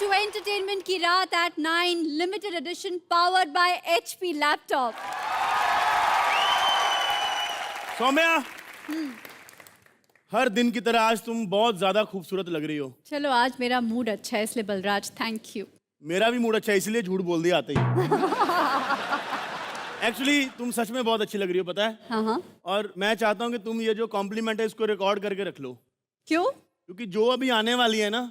to Entertainment की रात at 9 limited edition powered by HP laptop. Saumya, हर दिन की तरह आज तुम बहुत ज्यादा खूबसूरत लग रही हो। चलो आज मेरा मूड अच्छा है इसलिए बलराज थैंक यू। मेरा भी मूड अच्छा है इसलिए झूठ बोल दिया आते ही। एक्चुअली तुम सच में बहुत अच्छी लग रही हो, पता है? हाँ। और मैं चाहता हूँ कि तुम ये जो कॉम्प्लीमेंट है इसको रिकॉर्ड करके रख लो। क्यों? क्योंकि जो अभी आने वाली है ना,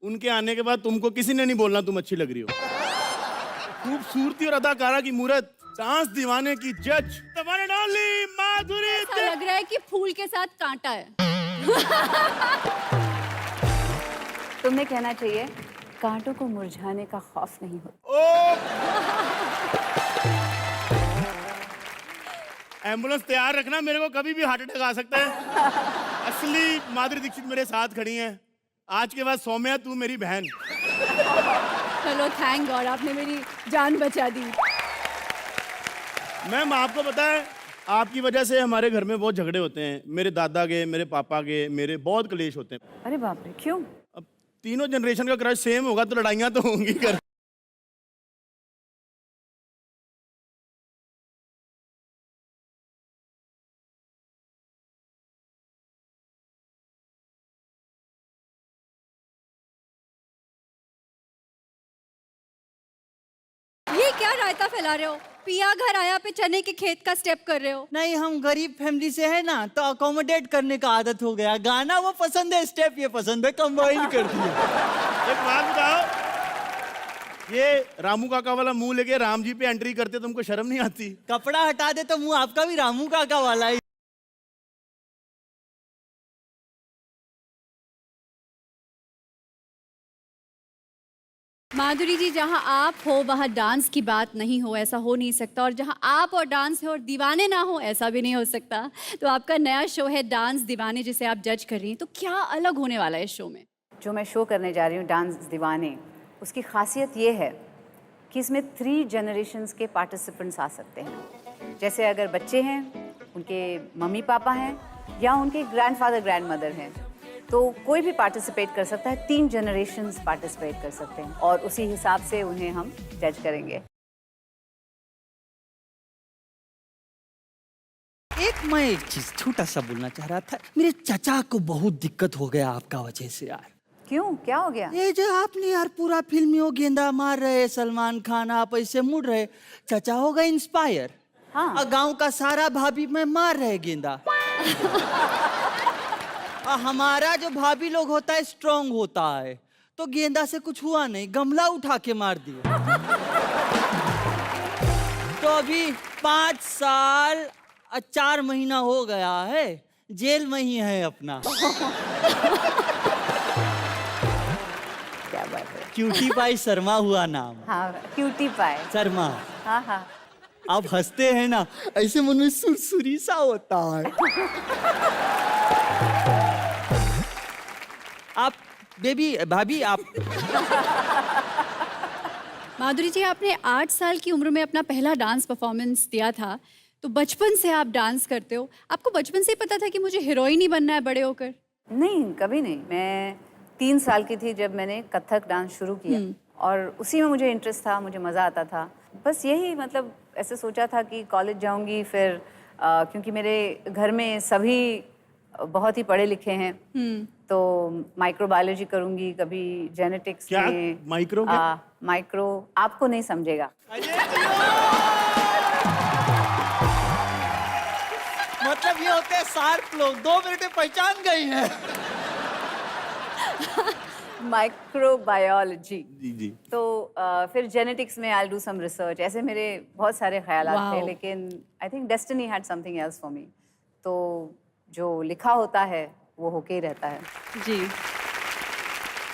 उनके आने के बाद तुमको किसी ने नहीं बोलना तुम अच्छी लग रही हो। खूबसूरती और अदाकारा की मूरत, डांस दीवाने की जज, the one and only माधुरी। ऐसा लग रहा है कि फूल के साथ कांटा है। तुम्हें कहना चाहिए कांटों को मुरझाने का खौफ नहीं होता। एम्बुलेंस तैयार रखना, मेरे को कभी भी हार्ट अटैक आ सकता है। असली माधुरी दीक्षित मेरे साथ खड़ी हैं। आज के बाद सौम्या तू मेरी बहन। चलो थैंक गॉड आपने मेरी जान बचा दी। मैम आपको पता है आपकी वजह से हमारे घर में बहुत झगड़े होते हैं। मेरे दादा के, मेरे पापा के, मेरे बहुत कलेश होते हैं। अरे बाप रे, क्यों? अब तीनों जनरेशन का क्रश सेम होगा तो लड़ाइयाँ तो होंगी कर। ये क्या रायता फैला रहे हो? पिया घर आया पे चने के खेत का स्टेप कर रहे हो। नहीं, हम गरीब फैमिली से है ना, तो अकोमोडेट करने का आदत हो गया। गाना वो पसंद है, स्टेप ये पसंद है, कंबाइन कर दिया। एक बात बताओ, ये रामू काका वाला मुंह लेके राम जी पे एंट्री करते तुमको शर्म नहीं आती? कपड़ा हटा दे तो मुंह आपका भी रामू काका वाला है। माधुरी जी, जहां आप हो वहां डांस की बात नहीं हो, ऐसा हो नहीं सकता। और जहां आप और डांस है और दीवाने ना हो, ऐसा भी नहीं हो सकता। तो आपका नया शो है डांस दीवाने, जिसे आप जज कर रही हैं। तो क्या अलग होने वाला है इस शो में? जो मैं शो करने जा रही हूँ डांस दीवाने, उसकी खासियत ये है कि इसमें 3 जनरेशन्स के पार्टिसिपेंट्स आ सकते हैं। जैसे अगर बच्चे हैं, उनके मम्मी पापा हैं, या उनके ग्रैंडफादर ग्रैंडमदर हैं, तो कोई भी पार्टिसिपेट कर सकता है। 3 जनरेशन्स पार्टिसिपेट कर सकते हैं और उसी हिसाब से उन्हें हम जज करेंगे। मैं एक चीज छोटा सा बोलना चाह रहा था। मेरे चाचा को बहुत दिक्कत हो गया आपका वजह से यार। क्यों, क्या हो गया? ये जो आपने यार पूरा फिल्म में गेंदा मार रहे सलमान खान, आप ऐसे मुड़ रहे, चाचा हो गए इंस्पायर। हाँ। और गांव का सारा भाभी में मार रहे गेंदा। और हमारा जो भाभी लोग होता है स्ट्रांग होता है, तो गेंदा से कुछ हुआ नहीं, गमला उठा के मार दिया। तो अभी 5 साल और 4 महीना हो गया है, जेल में ही है अपना। क्या बात है। क्यूटी पाई शर्मा हुआ नाम। हाँ, क्यूटी पाए शर्मा। हाँ हाँ। आप हंसते हैं ना, ऐसे मन में सुरसुरी सा होता है। आप बेबी भाभी आप। माधुरी जी, आपने 8 साल की उम्र में अपना पहला डांस परफॉर्मेंस दिया था। तो बचपन से आप डांस करते हो। आपको बचपन से ही पता था कि मुझे हीरोइन ही बनना है बड़े होकर? नहीं, कभी नहीं। मैं 3 साल की थी जब मैंने कथक डांस शुरू किया और उसी में मुझे इंटरेस्ट था, मुझे मज़ा आता था। बस यही, मतलब ऐसे सोचा था कि कॉलेज जाऊंगी फिर, क्योंकि मेरे घर में सभी बहुत ही पढ़े लिखे हैं, तो माइक्रोबायोलॉजी करूंगी, कभी जेनेटिक्स क्या? में। माइक्रो क्या? माइक्रो आपको नहीं समझेगा। मतलब ये होते हैं शार्प लोग, 2 मिनट में पहचान गई हैं। माइक्रोबायोलॉजी। जी जी। तो फिर जेनेटिक्स में आई डू सम रिसर्च। ऐसे मेरे बहुत सारे ख्यालात थे, लेकिन I think destiny had something else for me. तो जो लिखा होता है वो होके ही रहता है। जी।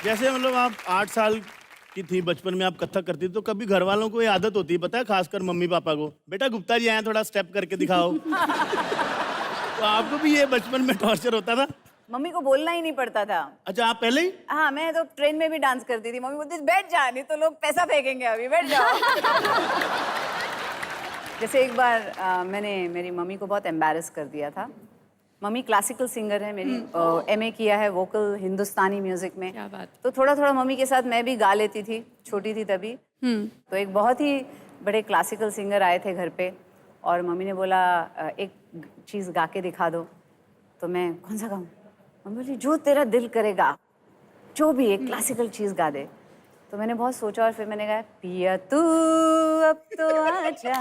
जैसे मतलब आप 8 साल की थी, बचपन में आप कथक करती थी, तो कभी घर वालों को ये आदत होती है, पता है, खासकर मम्मी पापा को, बेटा गुप्ता जी आए थोड़ा स्टेप करके दिखाओ। तो आपको भी ये बचपन में टॉर्चर होता था? मम्मी को बोलना ही नहीं पड़ता था। अच्छा, आप पहले ही? हाँ, मैं तो ट्रेन में भी डांस करती थी। मम्मी बोलती थी बैठ जा, नहीं तो लोग पैसा फेंकेंगे, अभी बैठ जाओ। जैसे एक बार मैंने मेरी मम्मी को बहुत एम्बैरस कर दिया था। मम्मी क्लासिकल सिंगर है मेरी, एमए किया है वोकल हिंदुस्तानी म्यूजिक में। क्या बात। तो थोड़ा थोड़ा मम्मी के साथ मैं भी गा लेती थी, छोटी थी तभी। तो एक बहुत ही बड़े क्लासिकल सिंगर आए थे घर पे और मम्मी ने बोला एक चीज़ गा के दिखा दो। तो मैं कौन सा गाऊँ? मम्मी बोली जो तेरा दिल करेगा, जो भी एक क्लासिकल चीज़ गा दे। तो मैंने बहुत सोचा और फिर मैंने कहा पिया तू अब तो आजा।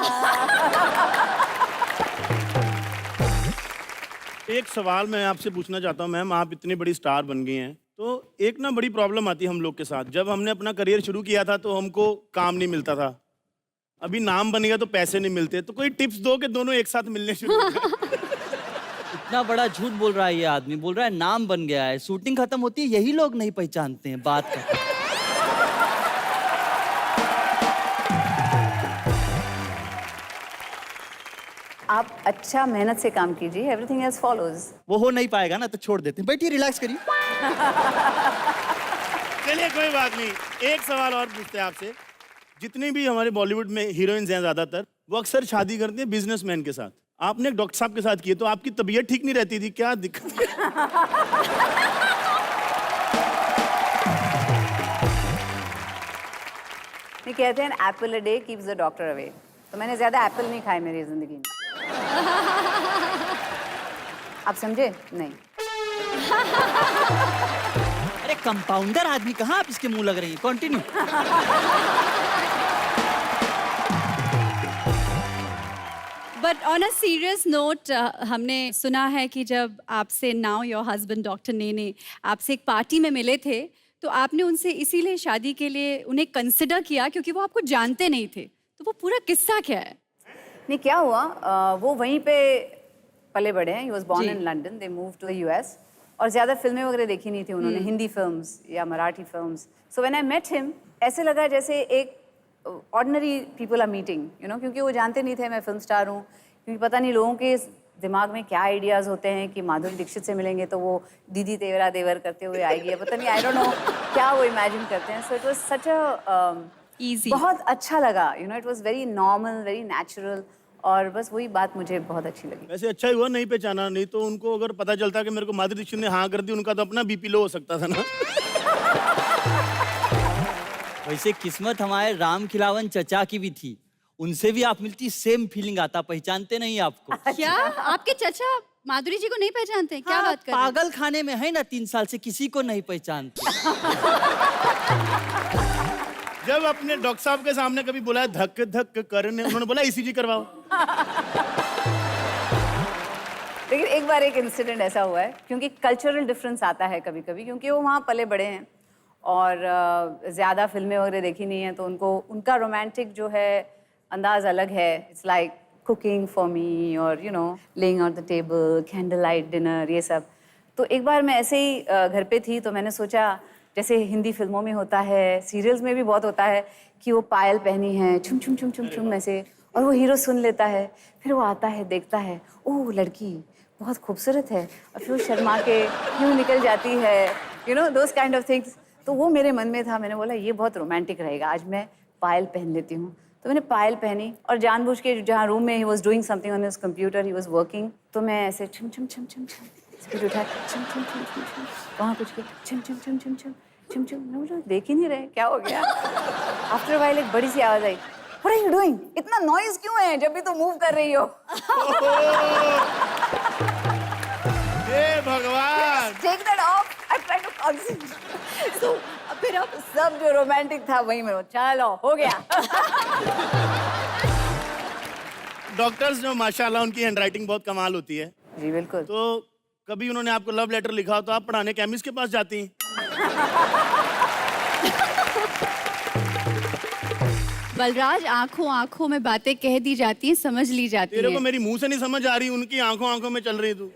एक सवाल मैं आपसे पूछना चाहता हूँ मैम, आप इतनी बड़ी स्टार बन गई हैं, तो एक ना बड़ी प्रॉब्लम आती है हम लोग के साथ। जब हमने अपना करियर शुरू किया था तो हमको काम नहीं मिलता था, अभी नाम बन गया तो पैसे नहीं मिलते, तो कोई टिप्स दो कि दोनों एक साथ मिलने शुरू हो जाए। इतना बड़ा झूठ बोल रहा है ये आदमी, बोल रहा है नाम बन गया है, शूटिंग खत्म होती है यही लोग नहीं पहचानते हैं, बात कर। आप अच्छा मेहनत से काम कीजिए, एवरीथिंग एल्स फॉलोज। वो हो नहीं पाएगा ना तो छोड़ देते हैं, बैठिए रिलैक्स करिए। चलिए कोई बात नहीं, एक सवाल और पूछते हैं आपसे। जितनी भी हमारे बॉलीवुड में हीरोइंस हैं ज्यादातर, वो अक्सर शादी करती हैं बिजनेसमैन के साथ। आपने एक डॉक्टर साहब के साथ की, तो आपकी तबीयत ठीक नहीं रहती थी, क्या दिक्कत है? ये कहते हैं Apple a day keeps the doctor away. तो मैंने ज्यादा एप्पल नहीं खाए मेरी जिंदगी में। आप समझे? नहीं। अरे कंपाउंडर आदमी कहाँ आप इसके मुंह लग रही है, continue. But on a serious note, हमने सुना है कि जब आपसे नाउ योर हस्बैंड डॉक्टर नेने आपसे एक पार्टी में मिले थे, तो आपने उनसे इसीलिए शादी के लिए उन्हें कंसिडर किया क्योंकि वो आपको जानते नहीं थे। तो वो पूरा किस्सा क्या है? नहीं, क्या हुआ, वो वहीं पे पले बड़े हैं। He was born ji. In London, they move to the US. और ज़्यादा फिल्में वगैरह देखी नहीं थी उन्होंने, हिंदी फिल्म्स या Marathi films. So when I met him, ऐसे लगा जैसे एक ordinary people are meeting, you know, क्योंकि वो जानते नहीं थे मैं फिल्म स्टार हूँ। क्योंकि पता नहीं लोगों के दिमाग में क्या आइडियाज़ होते हैं कि माधुरी दीक्षित से मिलेंगे तो वो दीदी तेवरा देवर करते हुए आएगी, या पता नहीं, आई डोंट नो क्या वो इमेजिन करते हैं। So it was such a Easy. बहुत अच्छा लगा, you know, it was very normal, very natural. और बस वही बात मुझे बहुत अच्छी लगी। वैसे अच्छा ही हुआ नहीं पहचाना, नहीं तो उनको अगर पता चलता कि मेरे को माधुरी दीक्षित ने हाँ कर दी, उनका तो अपना बीपी लो हो सकता था ना। वैसे किस्मत हमारे राम खिलावन चचा की भी थी, उनसे भी आप मिलती, सेम फीलिंग आता, पहचानते नहीं आपको। क्या आपके चचा माधुरी जी को नहीं पहचानते हैं? क्या हाँ, बात कर रहे हैं? पागल खाने में है ना 3 साल से, किसी को नहीं पहचानते। जब अपने डॉक्टर साहब के सामने कभी बोला है धक धक करने, उन्होंने बोला ईसीजी करवाओ। लेकिन एक बार एक इंसिडेंट ऐसा हुआ है, क्योंकि कल्चरल डिफरेंस आता है कभी कभी, क्योंकि वो वहाँ पले बड़े हैं और ज़्यादा फिल्में वगैरह देखी नहीं है, तो उनको उनका रोमांटिक जो है अंदाज अलग है। It's like cooking for me और you know laying on the table, candle light dinner, ये सब। तो एक बार मैं ऐसे ही घर पे थी, तो मैंने सोचा जैसे हिंदी फिल्मों में होता है, सीरियल्स में भी बहुत होता है कि वो पायल पहनी है छुम छुम छुम छुम छुम ऐसे, और वो हीरो सुन लेता है, फिर वो आता है, देखता है, ओह लड़की बहुत खूबसूरत है, और फिर वो शर्मा के यूँ निकल जाती है, you know those kind of things. तो वो मेरे मन में था, मैंने बोला ये बहुत रोमांटिक रहेगा, आज मैं पायल पहन लेती हूँ। तो मैंने पायल पहनी और जानबूझ के जहाँ रूम में he was doing something on his computer, he was working, तो मैं ऐसे छम छम छम छम छम फिर उठा छम छम छम छम छम, वहाँ कुछ के छम छम छम छम छम छम छम, मैं बोला देख ही नहीं रहे क्या हो गया। आफ्टर अ व्हाइल एक बड़ी सी आवाज आई, व्हाट आर यू डूइंग, इतना नॉइज क्यों है जब भी तुम मूव कर रही हो। हे भगवान, take that off, I try to concentrate. So फिर अब सब जो रोमांटिक था वही में, चलो हो गया। डॉक्टर्स जो माशाल्लाह उनकी हैंडराइटिंग बहुत कमाल होती है। जी बिल्कुल। तो कभी उन्होंने आपको लव लेटर लिखा हो तो आप पढ़ाने केमिस्ट के पास जाती हैं? बलराज, आंखों आंखों में बातें कह दी जाती हैं, समझ ली जाती तेरे को हैं। मेरी मुंह से नहीं समझ आ रही, उनकी आंखों आंखों में चल रही तू।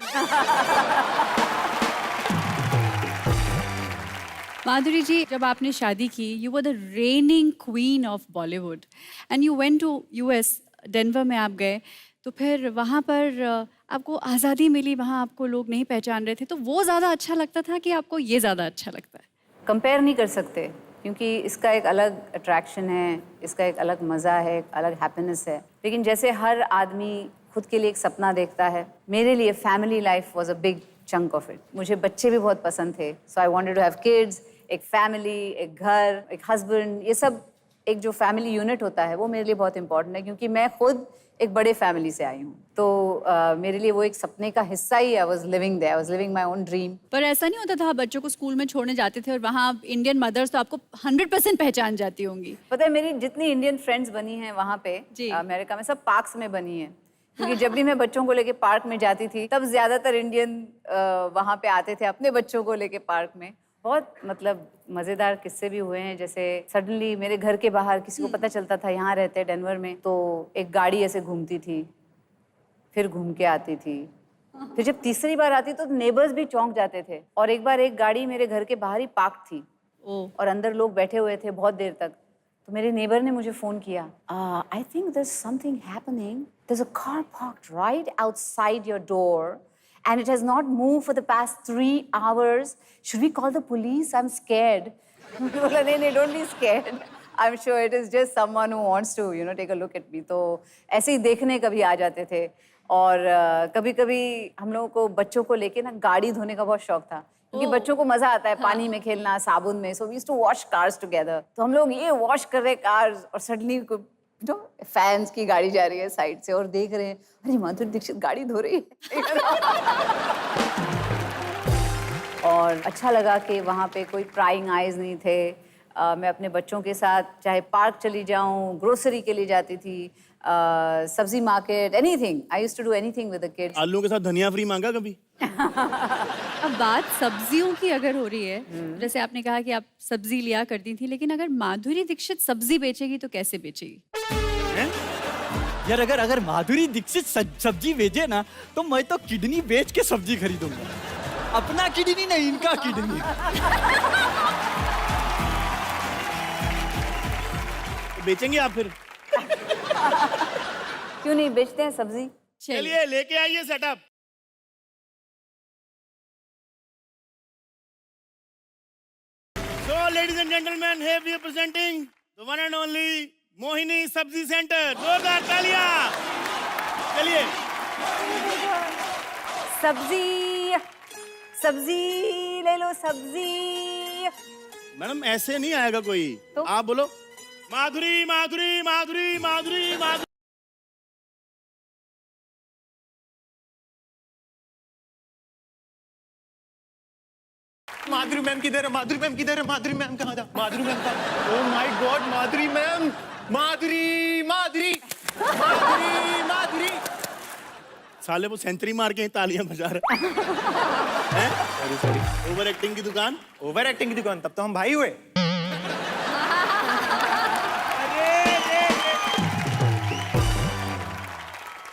माधुरी जी, जब आपने शादी की, you were the reigning queen of Bollywood and you went to US, Denver में आप गए, तो फिर वहाँ पर आपको आज़ादी मिली, वहाँ आपको लोग नहीं पहचान रहे थे, तो वो ज़्यादा अच्छा लगता था कि आपको ये ज़्यादा अच्छा लगता है? कंपेयर नहीं कर सकते, क्योंकि इसका एक अलग अट्रैक्शन है, इसका एक अलग मज़ा है, एक अलग हैप्पीनेस है। लेकिन जैसे हर आदमी खुद के लिए एक सपना देखता है। मेरे लिए family life was a big chunk of it. मुझे बच्चे भी बहुत पसंद थे, so I wanted to have kids, एक फैमिली, एक घर, एक हस्बैंड, ये सब एक जो फैमिली यूनिट होता है वो मेरे लिए बहुत इंपॉर्टेंट है, क्योंकि मैं खुद एक बड़े फैमिली से आई हूँ। तो मेरे लिए वो एक सपने का हिस्सा ही, I was living there, I was living my own dream. पर ऐसा नहीं होता था, आप बच्चों को स्कूल में छोड़ने जाते थे और वहाँ इंडियन मदर्स तो आपको 100% पहचान जाती होंगी। पता है मेरी जितनी इंडियन फ्रेंड्स बनी हैं वहाँ पे जी। अमेरिका में, सब पार्क्स में बनी हैं, क्योंकि जब भी मैं बच्चों को लेके पार्क में जाती थी तब ज्यादातर इंडियन वहाँ पे आते थे अपने बच्चों को लेके पार्क में। बहुत मतलब मजेदार किस्से भी हुए हैं, जैसे सडनली मेरे घर के बाहर किसी को पता चलता था यहाँ रहते हैं डेनवर में, तो एक गाड़ी ऐसे घूमती थी, फिर घूम के आती थी, फिर जब तीसरी बार आती तो नेबर्स भी चौंक जाते थे। और एक बार एक गाड़ी मेरे घर के बाहर ही पार्क थी ओ, और अंदर लोग बैठे हुए थे बहुत देर तक। तो मेरे नेबर ने मुझे फोन किया, I think there is something happening, there is a car parked right outside your door and it has not moved for the past 3 hours. Should we call the police? I'm scared. बोला नहीं, don't be scared. I'm sure it is just someone who wants to, you know, take a look at me. तो ऐसे ही देखने कभी आ जाते थे। और कभी-कभी हम लोगों को बच्चों को लेके ना गाड़ी धोने का बहुत शौक था, क्योंकि बच्चों को मजा आता है पानी में खेलना, साबुन में। So we used to wash cars together. तो हम लोग ये वॉश कर रहे कार्स और सडनली फैंस की गाड़ी जा रही है साइड से और देख रहे हैं, अरे माधुरी दीक्षित गाड़ी धो रही है। और अच्छा लगा कि वहाँ पे कोई प्राइंग आइज नहीं थे। मैं अपने बच्चों के साथ चाहे पार्क चली जाऊँ, ग्रोसरी के लिए जाती थी, सब्जी market, anything. I used to do anything with the kids. आलू के साथ धनिया फ्री मांगा कभी? अब बात सब्जियों की अगर हो रही है, जैसे आपने कहा कि आप सब्जी लिया करती थी, लेकिन अगर माधुरी दीक्षित सब्जी बेचेगी तो कैसे बेचेगी? यार अगर माधुरी दीक्षित सब्जी बेचे ना, तो मैं तो किडनी बेच के सब्जी खरीदूंगा। अपना किडनी नहीं, इनका किडनी। तो बेचेंगे आप फिर? क्यों नहीं बेचते हैं सब्जी? चलिए लेके आइए setup. So ladies and gentlemen, here we are presenting the one and only Mohini सब्जी सेंटर। जोरदार तालियां। चलिए। सब्जी, सब्जी ले लो सब्जी। मैडम ऐसे नहीं आएगा कोई, तो? आप बोलो माधुरी माधुरी माधुरी माधुरी माधुरी। माधुरी मैम किधर है? माधुरी मैम किधर है? माधुरी मैम कहाँ था? माधुरी मैम कहाँ? Oh my God, Madhuri ma'am, Madhuri Madhuri Madhuri Madhuri. साले वो सेंचुरी मार के ही तालियां बजा रहे हैं। सॉरी ओवर एक्टिंग की दुकान। ओवर एक्टिंग की दुकान, तब तो हम भाई हुए।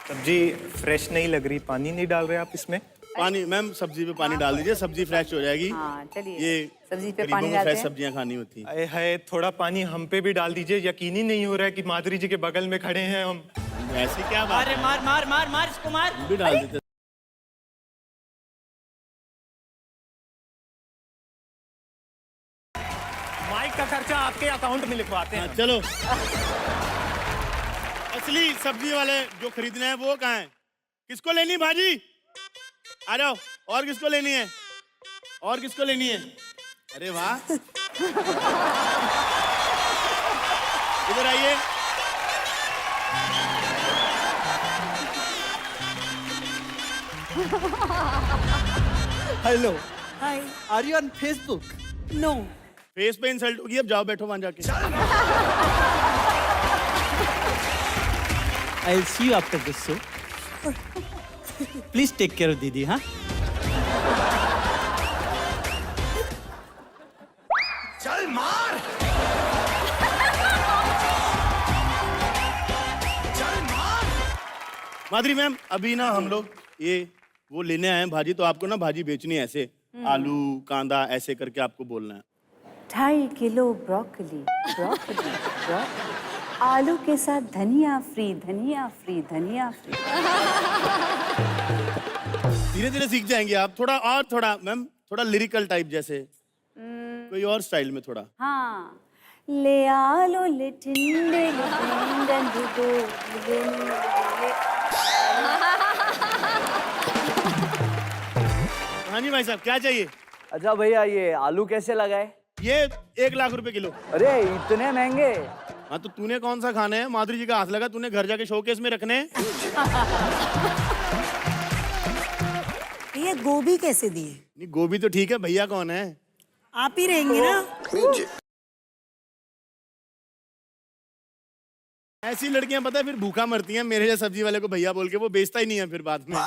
सब्जी फ्रेश नहीं लग रही, पानी नहीं डाल रहे आप इसमें? पानी मैम, सब्जी पे पानी डाल दीजिए, सब्जी फ्रेश हो जाएगी। हाँ चलिए, ये सब्जी पे गरीबों पानी को डालते फ्रेश हैं। सब्जियां खानी होती हैं। अरे है, थोड़ा पानी हम पे भी डाल दीजिए। यकीन ही नहीं हो रहा है कि माधुरी जी के बगल में खड़े हैं हम। ऐसी क्या बात अरे मार मार मार मार इसको मार। हम भी डाल देते। माइक का खर्चा आपके अकाउंट में लिखवाते हैं। हाँ, चलो। असली सब्जी वाले जो खरीदने हैं वो कहाँ हैं? किसको लेनी भाजी? आ जाओ। और किसको लेनी है? और किसको लेनी है? अरे वाह। इधर आइए। Hello, hi, are you on Facebook? No. Face पे इंसल्ट होगी, अब जाओ बैठो वहां जाके। I will see you after this show. Please take care of दीदी। हाँ, चल मार, चल मार। माधुरी मैम, अभी ना हम लोग ये वो लेने आए हैं भाजी, तो आपको ना भाजी बेचनी है ऐसे, आलू कांदा ऐसे करके आपको बोलना है। 2.5 किलो ब्रोकली, ब्रोकली, ब्रोकली, आलू के साथ धनिया फ्री, धनिया फ्री, धनिया फ्री। धीरे धीरे सीख जाएंगे आप। थोड़ा मैम, थोड़ा लिरिकल टाइप जैसे, कोई और स्टाइल में थोड़ा। हाँ, ले आलो ले टिंडे ले टिंडन दो ले हाँ जी भाई साहब, क्या चाहिए? अच्छा भैया, ये आलू कैसे लगाए? ये 1,00,000 रुपए किलो। अरे इतने महंगे? हाँ तो तूने कौन सा खाना है? माधुरी जी का हाथ लगा, तूने घर जाके शोकेस में रखने हैं। ये गोभी कैसे दिए? नहीं गोभी तो ठीक है, भैया कौन है? आप ही रहेंगे ना? ऐसी लड़कियां पता है फिर भूखा मरती हैं, मेरे जैसे सब्जी वाले को भैया बोल के, वो बेचता ही नहीं है फिर बाद में।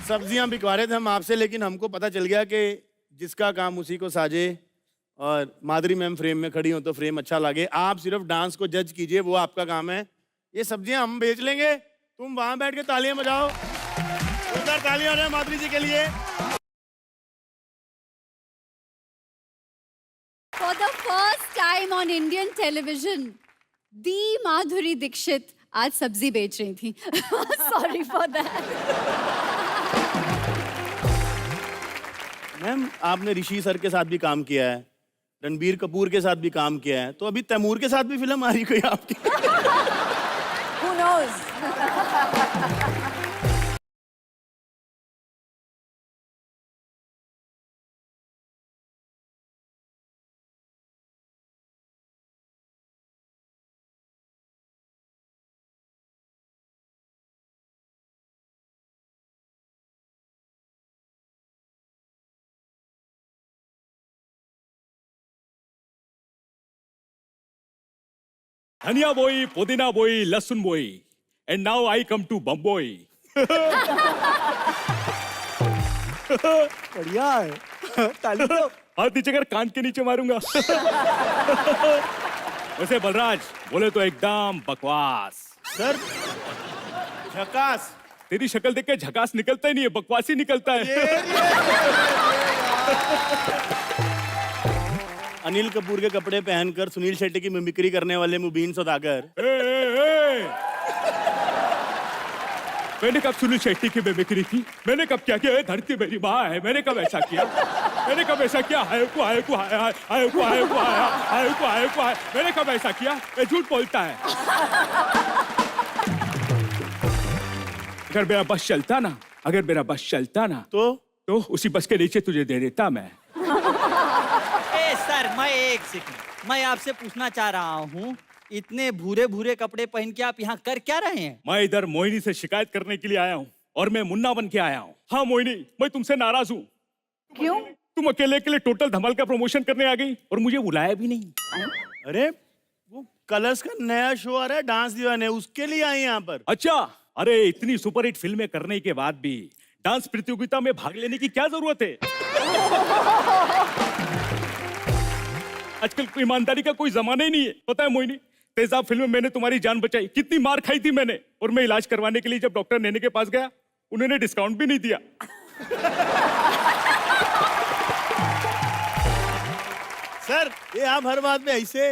सब्जियां बिकवा रहे थे हम आपसे, लेकिन हमको पता चल गया कि जिसका काम उसी को साजे, और माधुरी मैम फ्रेम में खड़ी हो तो फ्रेम अच्छा लगे। आप सिर्फ डांस को जज कीजिए, वो आपका काम है। ये सब्जियां हम बेच लेंगे, तुम वहां बैठ के तालियां बजाओ। उधर तालियां हो रही हैं माधुरी जी के लिए। For the first time on Indian television, the Madhuri Dixit आज सब्जी बेच रही थी। Sorry for that. मैम आपने ऋषि सर के साथ भी काम किया है, रणबीर कपूर के साथ भी काम किया है, तो अभी तैमूर के साथ भी फिल्म आ रही कोई आपकी? Who knows? धनिया बोई, पुदीना बोई, लहसुन बोई, and now I come to Bamboi. बढ़िया है। ताली दो। हाथ नीचे कर, कान के नीचे मारूंगा। वैसे बलराज बोले तो एकदम बकवास। सर झकास। तेरी शक्ल देख के झकास निकलता ही नहीं है, बकवास ही निकलता है। अनिल कपूर के कपड़े पहनकर सुनील शेट्टी की मिमिक्री करने वाले मुबीन सौदागर। मैंने कब सुनील शेट्टी की मिमिक्री की? मैंने कब क्या किया? धरती मेरी माँ है, मैंने कब ऐसा किया? मैंने कब ऐसा किया? हाय को हाय को हाय हाय हाय को हाय को हाय हाय को हाय को हाय, मैंने कब ऐसा किया? ये झूठ बोलता है। अगर मेरा बस चलता ना, अगर मेरा बस चलता ना, तो उसी बस के नीचे तुझे दे देता मैं। सर मैं एक सेकंड, मैं आपसे पूछना चाह रहा हूँ, इतने भूरे भूरे कपड़े पहन के आप यहाँ कर क्या रहे हैं? मैं इधर मोहिनी से शिकायत करने के लिए आया हूँ, और मैं मुन्ना बन के आया हूँ। हाँ मोहिनी, मैं तुमसे नाराज हूँ। क्यों? तुम अकेले के लिए टोटल धमाल का प्रमोशन करने आ गई और मुझे बुलाया भी नहीं। अरे वो कलर्स का नया शो आ रहा है डांस दीवाने, उसके लिए आए यहाँ पर। अच्छा, अरे इतनी सुपरहिट फिल्में करने के बाद भी डांस प्रतियोगिता में भाग लेने की क्या जरूरत है? आजकल ईमानदारी का कोई जमाना ही नहीं है। पता है मोहिनी, तेजाब फिल्म में मैंने तुम्हारी जान बचाई, कितनी मार खाई थी मैंने, और मैं इलाज करवाने के लिए जब डॉक्टर नेने के पास गया, उन्होंने डिस्काउंट भी नहीं दिया। सर ये आप हर बात में ऐसे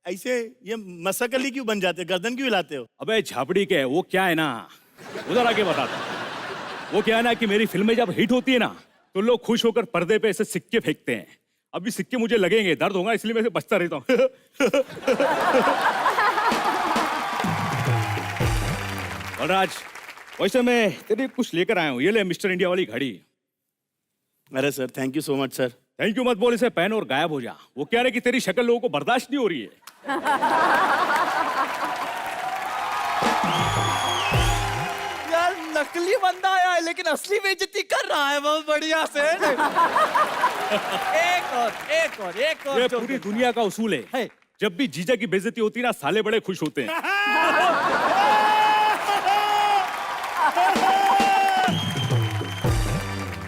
ऐसे ये मसक अली क्यों बन जाते हो, गर्दन क्यों हिलाते हो? अबे झापड़ी के, वो क्या है ना, उधर आके बताता हूं। वो क्या है ना कि मेरी फिल्में जब हिट होती है ना, तो लोग खुश होकर पर्दे पे ऐसे सिक्के फेंकते हैं। अभी सिक्के मुझे लगेंगे, दर्द होगा, इसलिए मैं से बचता रहता हूँ। बलराज, वैसे मैं तेरे कुछ लेकर आया हूँ, ये ले मिस्टर इंडिया वाली घड़ी। अरे sir thank you so much sir. Thank you मत बोल, इसे पहन और गायब हो जा। वो क्या है कि तेरी शक्ल लोगों को बर्दाश्त नहीं हो रही है। यार नकली बंदा आया है, लेकिन असली बेइज्जती कर रहा है बहुत बढ़िया से। एक और ये पूरी दुनिया का उसूल है। जब भी जीजा की बेइज्जती होती है ना, साले बड़े खुश होते हैं।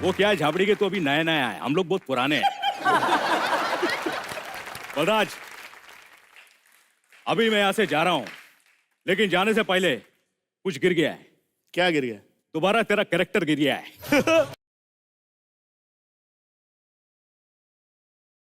वो क्या है झाबड़ी के, तो अभी नया नया है, हम लोग बहुत पुराने हैं। बलराज, अभी मैं यहां से जा रहा हूं, लेकिन जाने से पहले कुछ गिर गया है। क्या गिर गया? दोबारा तेरा कैरेक्टर गिर गया है।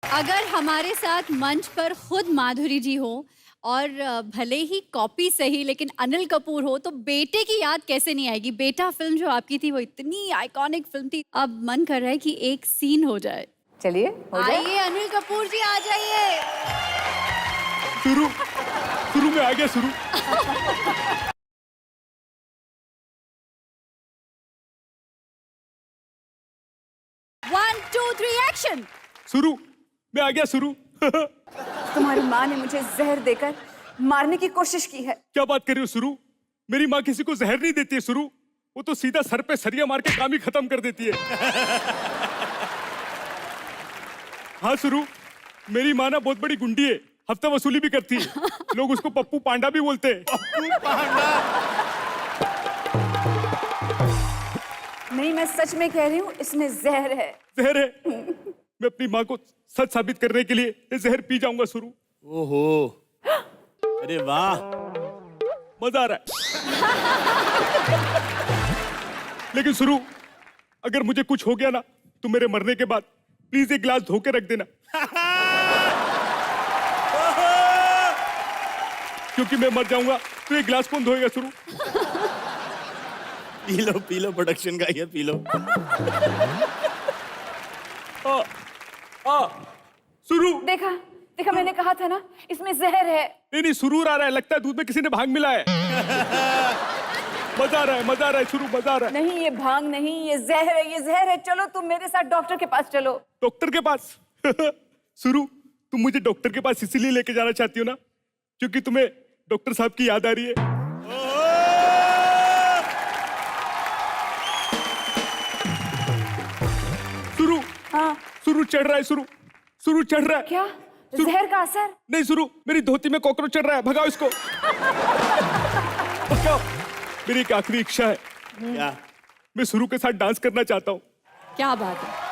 अगर हमारे साथ मंच पर खुद माधुरी जी हो और भले ही कॉपी सही लेकिन अनिल कपूर हो, तो बेटे की याद कैसे नहीं आएगी? बेटा फिल्म जो आपकी थी वो इतनी आइकॉनिक फिल्म थी। अब मन कर रहा है कि एक सीन हो जाए। चलिए हो जाए। आइए अनिल कपूर जी, आ जाइए। शुरू में आ गया शुरू। 2 3 एक्शन। शुरू, मैं आ गया शुरू। तुम्हारी माँ ने मुझे जहर देकर मारने की कोशिश की है। क्या बात कर रही हो शुरू? मेरी माँ किसी को जहर नहीं देती है शुरू, वो तो सीधा सर पे सरिया मार के काम ही खत्म कर देती है। हाँ शुरू, मेरी माँ ना बहुत बड़ी गुंडी है, हफ्ता वसूली भी करती है, लोग उसको पप्पू पांडा भी बोलते हैं। नहीं, मैं सच में कह रही हूँ, इसमें जहर है। जहर है? मैं अपनी माँ को सच साबित करने के लिए ये जहर पी जाऊंगा शुरू। ओहो, अरे वाह, मजा आ रहा है। लेकिन शुरू, अगर मुझे कुछ हो गया ना तो मेरे मरने के बाद प्लीज एक गिलास धो के रख देना। क्योंकि मैं मर जाऊंगा तो एक गिलास कौन धोएगा शुरू? पी लो, प्रोडक्शन का ये पी लो। शुरू, देखा देखा, मैंने कहा था ना, इसमें जहर है। नहीं सुरूर आ रहा है, लगता है दूध में किसी ने भांग मिलाया है। मजा आ रहा है शुरू, मजा आ रहा है। नहीं, ये भांग नहीं, ये जहर है, ये जहर है। चलो तुम मेरे साथ डॉक्टर के पास चलो। डॉक्टर के पास? शुरू, तुम मुझे डॉक्टर के पास इसीलिए लेके जाना चाहती हो ना क्योंकि तुम्हें डॉक्टर साहब की याद आ रही है। शुरू, हाँ, शुरू चढ़ रहा है, शुरू चढ़ रहा है। क्या जहर का असर? नहीं शुरू, मेरी धोती में कॉकरोच चढ़ रहा है, भगाओ इसको। भगाओ। मेरी एक आखिरी इच्छा है, क्या? मैं शुरू के साथ डांस करना चाहता हूँ। क्या बात है।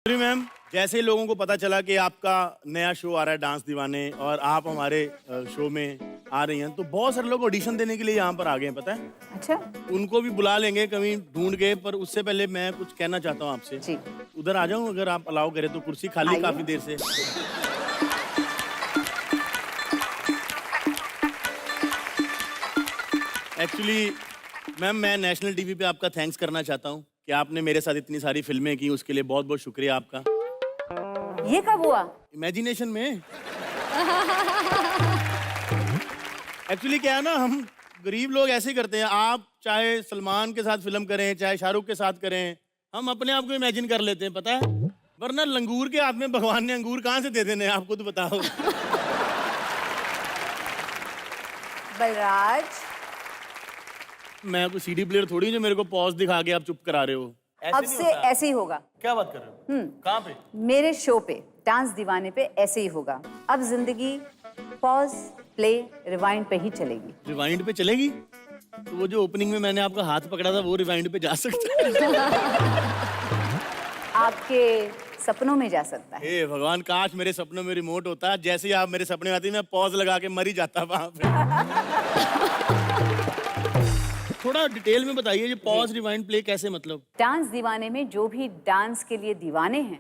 मैम, जैसे ही लोगों को पता चला कि आपका नया शो आ रहा है डांस दीवाने और आप हमारे शो में आ रही हैं, तो बहुत सारे लोग ऑडिशन देने के लिए यहाँ पर आ गए हैं, पता है? अच्छा, उनको भी बुला लेंगे कभी ढूंढ के, पर उससे पहले मैं कुछ कहना चाहता हूँ आपसे। जी। उधर आ जाऊँ अगर आप अलाउ करें तो, कुर्सी खाली आइए। काफी देर से। एक्चुअली मैम, मैं नेशनल टीवी पे आपका थैंक्स करना चाहता हूँ कि आपने मेरे साथ इतनी सारी फिल्में की, उसके लिए बहुत बहुत शुक्रिया आपका। ये कब हुआ? इमेजिनेशन में। एक्चुअली क्या है ना, हम गरीब लोग ऐसे ही करते हैं। आप चाहे सलमान के साथ फिल्म करें, चाहे शाहरुख के साथ करें, हम अपने आप को इमेजिन कर लेते हैं, पता है? वरना लंगूर के हाथ में भगवान ने अंगूर कहाँ से दे देने हैं, आपको तो बताओ। बलराज, मैं कोई सीडी प्लेयर थोड़ी हूं जो मेरे को पॉज दिखा के आप चुप करा रहे हो। अब से ऐसे ही होगा। क्या बात कर रहे हो? कहाँ पे? मेरे शो पे, डांस दीवाने पे ऐसे ही होगा। अब जिंदगी पॉज, प्ले, रिवाइंड पे ही चलेगी। रिवाइंड पे चलेगी? तो वो जो ओपनिंग में मैंने आपका हाथ पकड़ा था वो रिवाइंड पे जा सकता है? आपके सपनों में जा सकता है। हे भगवान, काश मेरे सपनों में रिमोट होता। जैसे ही आप मेरे सपने में आती मैं पॉज लगा के मर ही जाता वहां पे। थोड़ा डिटेल में बताइए, ये पॉज रिवाइंड प्ले कैसे, मतलब? डांस दीवाने में जो भी डांस के लिए दीवाने हैं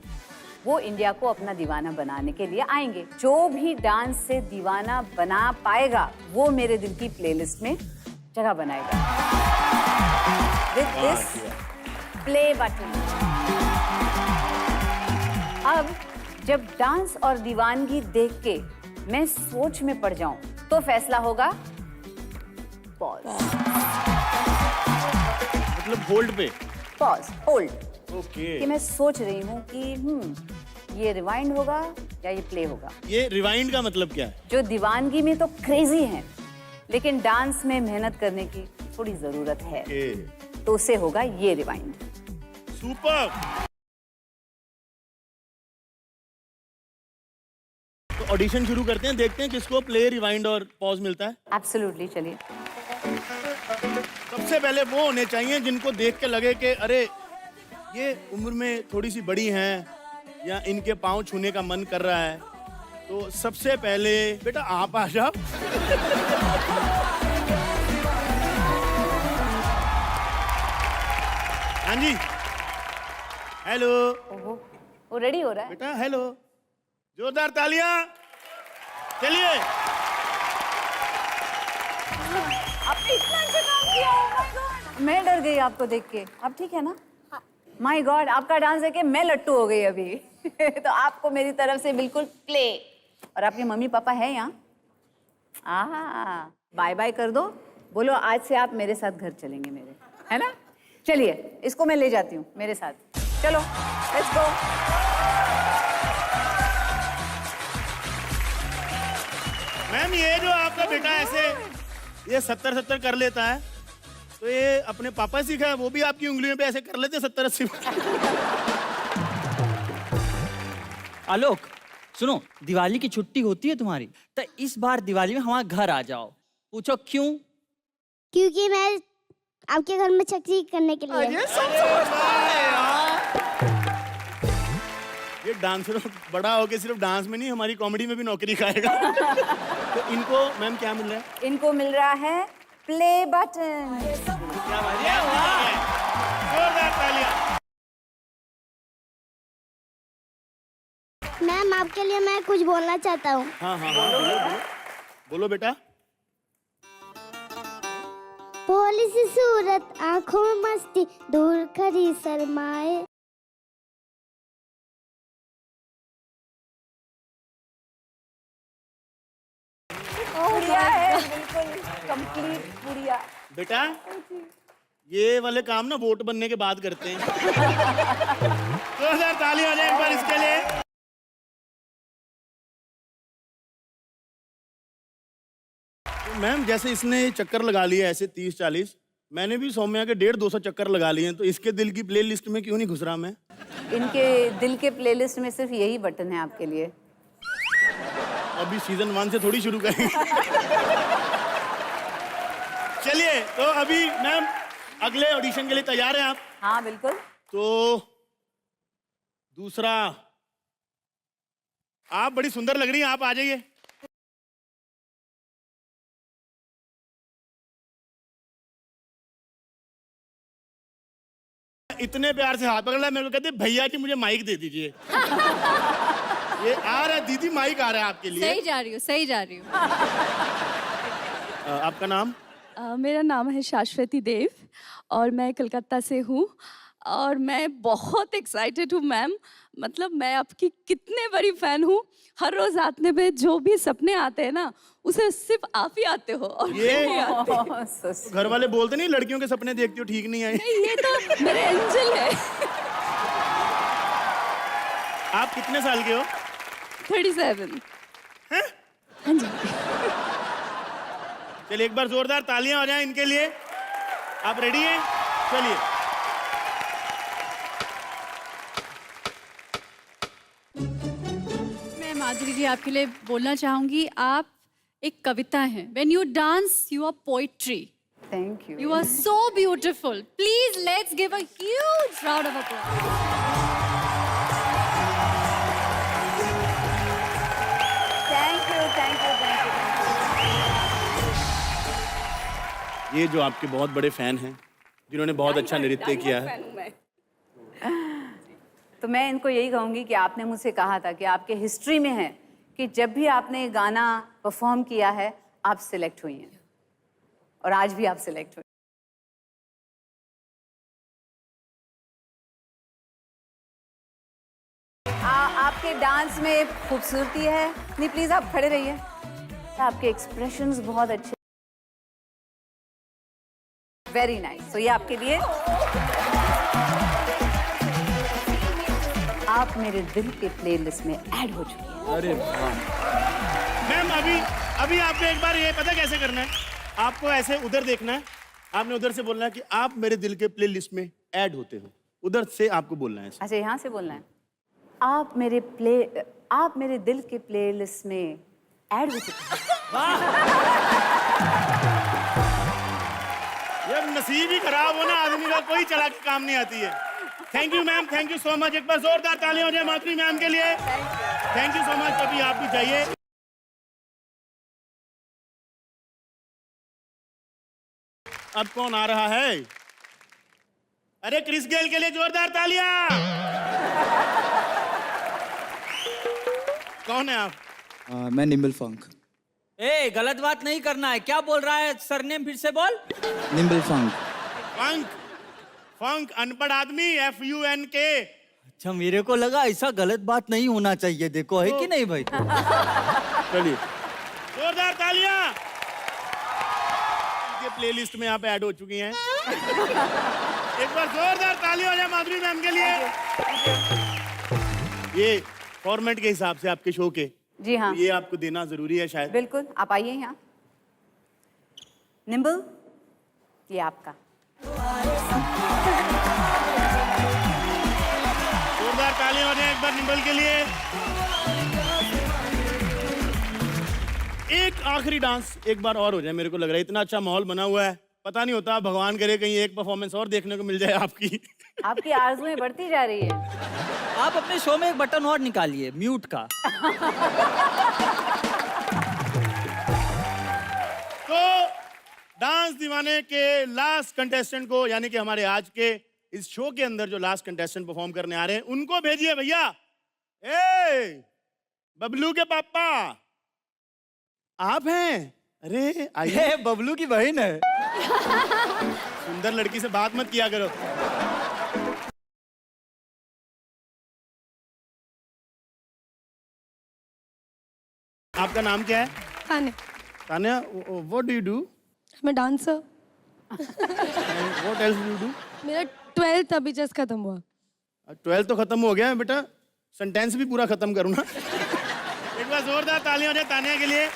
वो इंडिया को अपना दीवाना बनाने के लिए आएंगे। जो भी डांस से दीवाना बना पाएगा वो मेरे दिल की प्लेलिस्ट में जगह बनाएगा। With this play button. अब जब डांस और दीवानगी देख के मैं सोच में पड़ जाऊं तो फैसला होगा पॉज। मतलब होल्ड पे? Pause, hold. ओके। कि मैं सोच रही हूँ कि ये रिवाइंड होगा या ये प्ले होगा। ये रिवाइंड का मतलब क्या है? जो दीवानगी में तो क्रेजी है लेकिन डांस में मेहनत करने की थोड़ी जरूरत है, तो उसे होगा ये रिवाइंड। सुपर। तो ऑडिशन शुरू करते हैं, देखते हैं किसको प्ले, रिवाइंड और पॉज मिलता है। एब्सोल्युटली, चलिए। सबसे पहले वो होने चाहिए जिनको देख के लगे कि अरे ये उम्र में थोड़ी सी बड़ी हैं या इनके पाँव छूने का मन कर रहा है। तो सबसे पहले बेटा आप आ जाओ। हाँ जी, हेलो ओहो, वो रेडी हो रहा है। बेटा, हेलो, जोरदार तालियां। चलिए, आपने इतना अच्छा काम किया, oh my God! मैं डर गई आपको देख के। अब ठीक है ना? माय गॉड, आपका डांस देख के मैं लट्टू हो गई अभी। तो आपको मेरी तरफ से बिल्कुल प्ले। और आपके मम्मी पापा है यहाँ? बाय बाय कर दो, बोलो आज से आप मेरे साथ घर चलेंगे मेरे, है ना? चलिए, इसको मैं ले जाती हूँ मेरे साथ। चलो, लेट्स गो। मैम ये जो आपका बेटा ऐसे ये 70-70 कर लेता है, तो ये अपने पापा से सीखा है? वो भी आपकी उंगलियों पे ऐसे कर लेते 70-80? आलोक सुनो, दिवाली की छुट्टी होती है तुम्हारी, तो इस बार दिवाली में हमारे घर आ जाओ। पूछो क्यों? क्योंकि मैं आपके घर में चकरी करने के लिए। अरे सब समझता है यार। ये डांसर बड़ा होके सिर्फ डांस में नहीं, हमारी कॉमेडी में भी नौकरी खाएगा। तो इनको मैम क्या मिल रहा है? इनको मिल रहा है प्ले बटन। क्या बात है? जोरदार तालियां। मैम आपके लिए मैं कुछ बोलना चाहता हूँ। हाँ हाँ हाँ, बोलो बोलो, बोलो बेटा। भोली सी सूरत, आंखों में मस्ती, दूर खड़ी शर्माए। गुड़िया है, बिल्कुल कंप्लीट गुड़िया। बेटा ये वाले काम ना वोट बनने के बाद करते हैं। 2000 ताली हो जाए एक बार इसके लिए। तो मैम जैसे इसने चक्कर लगा लिए ऐसे 30-40, मैंने भी सौम्या के 150-200 चक्कर लगा लिए हैं, तो इसके दिल की प्ले लिस्ट में क्यों नहीं घुस रहा मैं? इनके दिल के प्लेलिस्ट में सिर्फ यही बटन है आपके लिए। अभी सीजन 1 से थोड़ी शुरू करेंगे। चलिए, तो अभी मैम अगले ऑडिशन के लिए तैयार हैं आप? हाँ बिल्कुल। तो दूसरा, आप बड़ी सुंदर लग रही हैं, आप आ जाइए। इतने प्यार से हाथ पकड़ लिया, मेरे को कहते भैया जी मुझे माइक दे दीजिए। ये आ रहा है दीदी, माइक आ रहा है आपके लिए। सही जा रही हूँ, सही जा रही हूँ। आपका नाम? मेरा नाम है शाश्वती देव और मैं कलकत्ता से हूँ और मैं बहुत एक्साइटेड हूँ मैम। मतलब मैं आपकी कितने बड़ी फ़ैन हूँ। हर रोज़ आते में जो भी सपने आते हैं ना, उसे सिर्फ आप ही आते हो और ये मैं नहीं आती। घर वाले बोलते नहीं लड़कियों के सपने देखती हो ठीक नहीं आए? नहीं, ये तो मेरे एंजल है। आप कितने साल के हो? 37। हैं? हाँ जी। चलिए एक बार जोरदार तालियां हो जाएं इनके लिए। आप रेडी हैं? चलिए। मैं माधुरी जी आपके लिए बोलना चाहूंगी, आप एक कविता हैं। When you dance, you are poetry. Thank you. You are so beautiful. Please let's give a huge round of applause. Thank you, thank you, thank you. ये जो आपके बहुत बड़े फैन हैं, जिन्होंने बहुत अच्छा नृत्य किया है, तो मैं इनको यही कहूँगी कि आपने मुझसे कहा था कि आपके हिस्ट्री में है कि जब भी आपने गाना परफॉर्म किया है आप सिलेक्ट हुई हैं, और आज भी आप सिलेक्ट हुई। आपके डांस में खूबसूरती है। नहीं प्लीज आप खड़े रहिए। आपके एक्सप्रेशंस बहुत अच्छे। Very nice. तो ये आपके लिए। आप मेरे दिल के प्लेलिस्ट में ऐड हो चुकी हैं। अरे मैम अभी आपको एक बार ये पता कैसे करना है? आपको ऐसे उधर देखना है, आपने उधर से बोलना है कि आप मेरे दिल के प्लेलिस्ट में ऐड होते हो। उधर से आपको बोलना है। अच्छा यहाँ से बोलना है। आप मेरे दिल के प्लेलिस्ट में ऐड हो चुके हैं। ये नसीब ही खराब हो ना आदमी का, कोई चला के काम नहीं आती है। Thank you ma'am, thank you so much. एक बार जोरदार तालियां हो जाए माधुरी मैम के लिए। Thank you so much. अभी आप भी जाइए। अब कौन आ रहा है? अरे क्रिस गेल के लिए जोरदार तालियां। कौन है आप? मैं निम्बल फंक। ए गलत बात नहीं करना है। क्या बोल रहा है? सरनेम फिर से बोल। निम्बल फंक। फंक? फंक अनपढ़ आदमी, FUNK। अच्छा मेरे को लगा ऐसा गलत बात नहीं होना चाहिए। देखो है कि नहीं भाई? चलिए जोरदार तालियां। ये प्लेलिस्ट में आप ऐड हो चुकी हैं। एक बार जोरदार तालियां हो जाए माधुरी मैम के लिए। ये फॉर्मेट के हिसाब से आपके शो के, जी हाँ, ये आपको देना जरूरी है शायद। बिल्कुल। आप आइए यहाँ। निम्बल, ये आपका। जोरदार तालियां हो जाए एक बार निम्बल के लिए। एक आखिरी डांस एक बार और हो जाए। मेरे को लग रहा है इतना अच्छा माहौल बना हुआ है, पता नहीं होता भगवान करे कहीं एक परफॉर्मेंस और देखने को मिल जाए आपकी। आपकी आरज़ुएं बढ़ती जा रही है। आप अपने शो में एक बटन और निकालिए, म्यूट का। तो डांस दीवाने के लास्ट कंटेस्टेंट को, यानी कि हमारे आज के इस शो के अंदर जो लास्ट कंटेस्टेंट परफॉर्म करने आ रहे हैं, उनको भेजिए भैया। ए बबलू के पापा आप हैं? अरे आइए। बबलू की बहन है। सुंदर लड़की से बात मत किया करो। आपका नाम क्या है? Tanya. Tanya, what do you do? मैं dancer. What else do you do? मेरा 12th अभी जस्ट खत्म हुआ। 12 तो खत्म हो गया है बेटा, सेंटेंस भी पूरा खत्म करूँ ना। एक बार जोरदार तालियां हो जाए तान्या के लिए।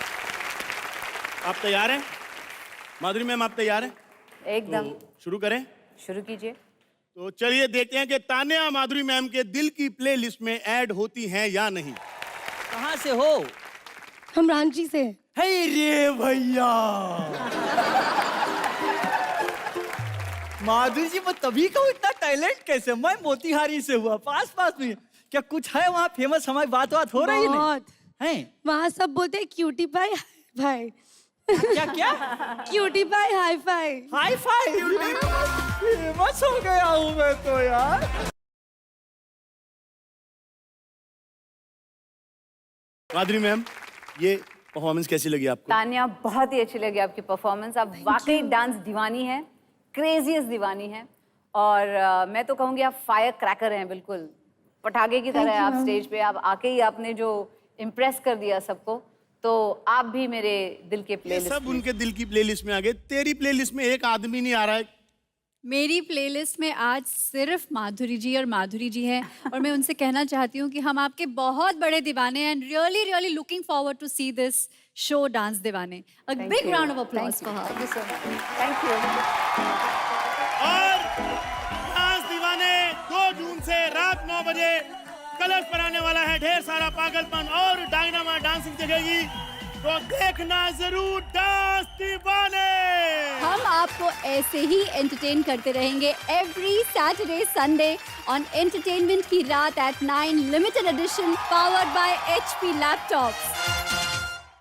आप तैयार हैं माधुरी मैम? आप तैयार हैं? एकदम। तो शुरू करें? शुरू कीजिए। तो चलिए देखते हैं कि तान्या माधुरी मैम के दिल की प्लेलिस्ट में ऐड होती हैं या नहीं। कहाँ से हो? हम रांची से। हे रे भैया। माधुरी जी, मैं तभी कहूँ इतना टैलेंट कैसे? मैं मोतिहारी से हुआ, पास पास में। क्या कुछ है वहाँ फेमस? हमारी बात हो रही बहुत है? वहाँ सब बोलते हैं क्यूटी पाई भाई। क्या क्या? Cutie pie hi fi. Hi fi famous हो गया हूँ मैं तो यार। माधुरी मैम, ये परफॉर्मेंस कैसी लगी आपको? तान्या, बहुत ही अच्छी लगी आपकी परफॉर्मेंस। आप वाकई डांस दीवानी हैं, क्रेजीएस्ट दीवानी हैं। और मैं तो कहूँगी आप फायर क्रैकर हैं, बिल्कुल पटाखे की तरह आप स्टेज पे। आप आके ही आपने जो इम्प्रेस कर दिया सबको, तो आप भी मेरे दिल के प्लेलिस्ट सब उनके दिल की प्लेलिस्ट में आ गए। तेरी प्लेलिस्ट में एक आदमी नहीं आ रहा है। मेरी प्लेलिस्ट में आज सिर्फ माधुरी जी और माधुरी जी हैं और मैं उनसे कहना चाहती हूँ कि हम आपके बहुत बड़े दीवाने हैं and really really looking forward to see this show dance Deewane. A big round of applause for her. Thank you so much. Thank you. और डांस दीवाने 2 जून से रात 9 बजे कलर्स पर आने वाला है। ढेर सारा पागलपन और डायनामाइट डांसिंग दिखेगी, तो देखना जरूर डांस दीवाने। हम आपको ऐसे ही एंटरटेन करते रहेंगे every Saturday Sunday on entertainment की रात at 9, limited edition powered by HP laptops.